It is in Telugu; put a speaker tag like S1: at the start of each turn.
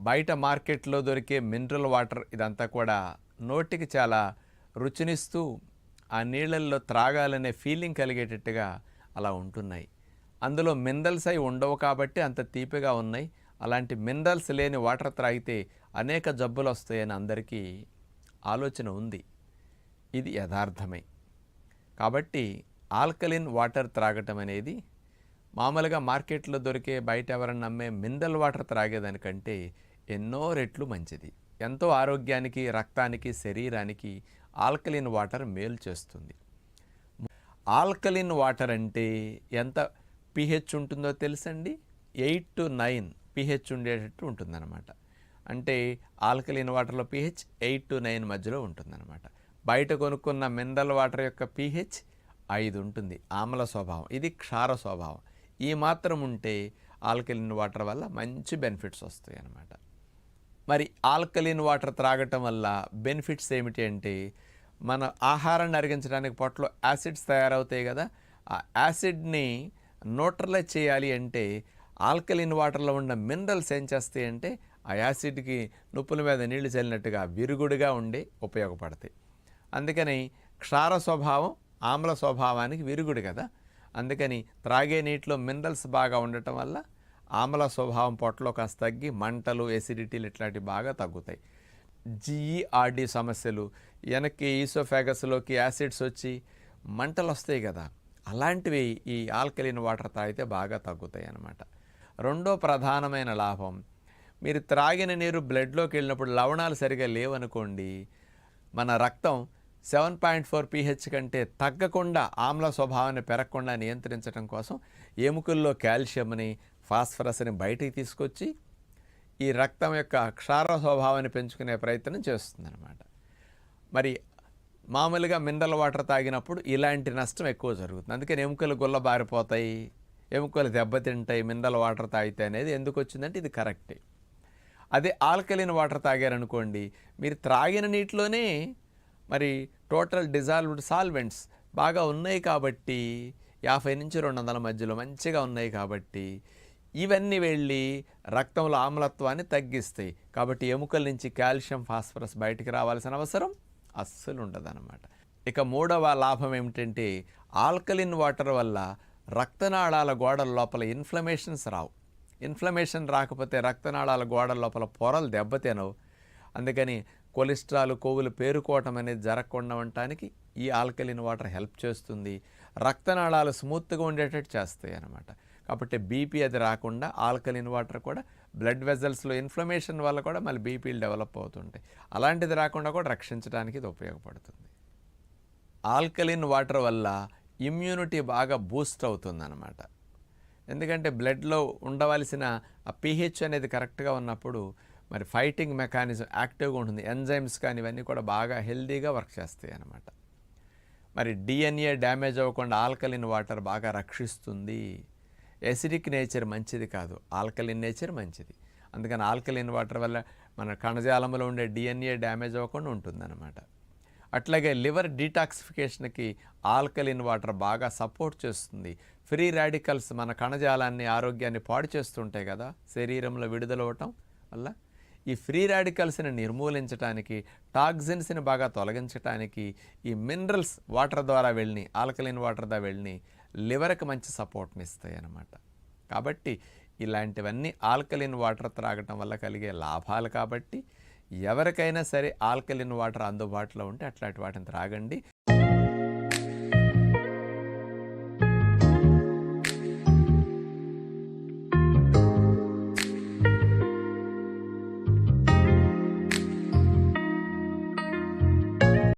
S1: బయట మార్కెట్లో దొరికే మినరల్ వాటర్ ఇదంతా కూడా నోటికి చాలా రుచినిస్తూ ఆ నీళ్ళల్లో త్రాగాలనే ఫీలింగ్ కలిగేటట్టుగా అలా ఉంటున్నాయి. అందులో మినరల్స్ అయి ఉండవు కాబట్టి అంత తీపిగా ఉన్నాయి. అలాంటి మినరల్స్ లేని వాటర్ త్రాగితే అనేక జబ్బులు వస్తాయని అందరికీ ఆలోచన ఉంది. ఇది యథార్థమే. కాబట్టి ఆల్కలిన్ వాటర్ త్రాగటం అనేది మామూలుగా మార్కెట్లో దొరికే బయట ఎవరన్నా అమ్మే మినరల్ వాటర్ త్రాగేదానికంటే ఎన్నో రెట్లు మంచిది. ఎంతో ఆరోగ్యానికి, రక్తానికి, శరీరానికి ఆల్కలిన్ వాటర్ మేలు చేస్తుంది. ఆల్కలిన్ వాటర్ అంటే ఎంత pH ఉంటుందో తెలుసండి? 8 to 9 pH ఉండేటట్టు ఉంటుందన్నమాట. అంటే ఆల్కలిన్ వాటర్లో pH 8 to 9 మధ్యలో ఉంటుందన్నమాట. బయట కొనుక్కున్న మినరల్ వాటర్ యొక్క pH 5 ఉంటుంది. ఆమ్ల స్వభావం, ఇది క్షార స్వభావం. ఈ మాత్రం ఉంటే ఆల్కలిన్ వాటర్ వల్ల మంచి బెనిఫిట్స్ వస్తాయి అన్నమాట. మరి ఆల్కలిన్ వాటర్ త్రాగటం వల్ల బెనిఫిట్స్ ఏమిటి అంటే, మన ఆహారాన్ని అరిగించడానికి పొట్టలో యాసిడ్స్ తయారవుతాయి కదా, ఆ యాసిడ్ని న్యూట్రలైజ్ చేయాలి అంటే ఆల్కలిన్ వాటర్లో ఉన్న మినరల్స్ ఏం చేస్తాయి అంటే ఆ యాసిడ్కి నొప్పుల మీద నీళ్లు చల్లినట్టుగా విరుగుడుగా ఉండి ఉపయోగపడతాయి. అందుకని క్షార స్వభావం ఆమ్ల స్వభావానికి విరుగుడు కదా, అందుకని త్రాగే నీటిలో మినరల్స్ బాగా ఉండటం వల్ల ఆమ్ల స్వభావం పొట్టలో కాస్త తగ్గి మంటలు, ఎసిడిటీలు ఇట్లాంటివి బాగా తగ్గుతాయి. GERD సమస్యలు, వెనక్కి ఈసోఫాగస్లోకి యాసిడ్స్ వచ్చి మంటలు వస్తాయి కదా, అలాంటివి ఈ ఆల్కలిన్ వాటర్ తాగితే బాగా తగ్గుతాయి అన్నమాట. రెండో ప్రధానమైన లాభం, మీరు త్రాగిన నీరు బ్లడ్లోకి వెళ్ళినప్పుడు లవణాలు సరిగా లేవనుకోండి, మన రక్తం 7.4 pH కంటే తగ్గకుండా ఆమ్ల స్వభావాన్ని పెరగకుండా నియంత్రించడం కోసం ఎముకల్లో కాల్షియంని, ఫాస్ఫరస్ని బయటికి తీసుకొచ్చి ఈ రక్తం యొక్క క్షార స్వభావాన్ని పెంచుకునే ప్రయత్నం చేస్తుందన్నమాట. మరి మామూలుగా మినరల్ వాటర్ తాగినప్పుడు ఇలాంటి నష్టం ఎక్కువ జరుగుతుంది. అందుకని ఎముకలు గుల్లబారిపోతాయి, ఎముకలు దెబ్బతింటాయి మినరల్ వాటర్ తాగితే అనేది ఎందుకు వచ్చిందంటే ఇది కరెక్టే. అదే ఆల్కలిన్ వాటర్ తాగారనుకోండి, మీరు త్రాగిన నీటిలోనే మరి టోటల్ డిజాల్వ్డ్ సాల్వెంట్స్ బాగా ఉన్నాయి కాబట్టి 50 నుంచి 200 మధ్యలో మంచిగా ఉన్నాయి కాబట్టి ఇవన్నీ వెళ్ళి రక్తంలో ఆమ్లత్వాన్ని తగ్గిస్తాయి. కాబట్టి ఎముకల నుంచి కాల్షియం, ఫాస్ఫరస్ బయటికి రావాల్సిన అవసరం అస్సలు ఉండదన్నమాట. ఇక మూడవ లాభం ఏమిటంటే, ఆల్కలిన్ వాటర్ వల్ల రక్తనాళాల గోడల లోపల ఇన్ఫ్లమేషన్స్ రావు. ఇన్ఫ్లమేషన్ రాకపోతే రక్తనాళాల గోడల లోపల పొరలు దెబ్బతినవు. అందుకని కొలెస్ట్రాల్, కొవ్వులు పేరుకోవటం అనేది జరగకుండా ఉండటానికి ఈ ఆల్కలిన్ వాటర్ హెల్ప్ చేస్తుంది. రక్తనాళాలు స్మూత్గా ఉండేటట్టు చేస్తాయి అన్నమాట. కాబట్టి బీపీ అది రాకుండా ఆల్కలిన్ వాటర్ కూడా బ్లడ్ వెజల్స్లో ఇన్ఫ్లమేషన్ వల్ల కూడా మళ్ళీ బీపీలు డెవలప్ అవుతుంటాయి. అలాంటిది రాకుండా కూడా రక్షించడానికి ఇది ఉపయోగపడుతుంది. ఆల్కలిన్ వాటర్ వల్ల ఇమ్యూనిటీ బాగా బూస్ట్ అవుతుందన్నమాట. ఎందుకంటే బ్లడ్లో ఉండవలసిన ఆ pH అనేది కరెక్ట్గా ఉన్నప్పుడు మరి ఫైటింగ్ మెకానిజం యాక్టివ్గా ఉంటుంది. ఎంజైమ్స్ కానీ ఇవన్నీ కూడా బాగా హెల్దీగా వర్క్ చేస్తాయి అన్నమాట. మరి DNA డ్యామేజ్ అవ్వకుండా ఆల్కలిన్ వాటర్ బాగా రక్షిస్తుంది. ఎసిడిక్ నేచర్ మంచిది కాదు, ఆల్కలిన్ నేచర్ మంచిది. అందుకని ఆల్కలిన్ వాటర్ వల్ల మన కణజాలంలో ఉండే DNA డ్యామేజ్ అవ్వకుండా ఉంటుందన్నమాట. అట్లాగే లివర్ డీటాక్సిఫికేషన్కి ఆల్కలిన్ వాటర్ బాగా సపోర్ట్ చేస్తుంది. ఫ్రీ రాడికల్స్ మన కణజాలాన్ని, ఆరోగ్యాన్ని పాడు చేస్తుంటాయి కదా శరీరంలో విడుదలవ్వటం వల్ల, ఈ ఫ్రీ రాడికల్స్ని నిర్మూలించడానికి, టాక్సిన్స్ని బాగా తొలగించడానికి ఈ మినరల్స్ వాటర్ ద్వారా వెళ్ళి, ఆల్కలిన్ వాటర్ ద్వారా వెళ్ళి లివర్కి మంచి సపోర్ట్ని ఇస్తాయి అన్నమాట. కాబట్టి ఇలాంటివన్నీ ఆల్కలిన్ వాటర్ త్రాగటం వల్ల కలిగే లాభాలు. కాబట్టి ఎవరికైనా సరే ఆల్కలిన్ వాటర్ అందుబాటులో ఉంటే అట్లాంటి వాటిని త్రాగండి.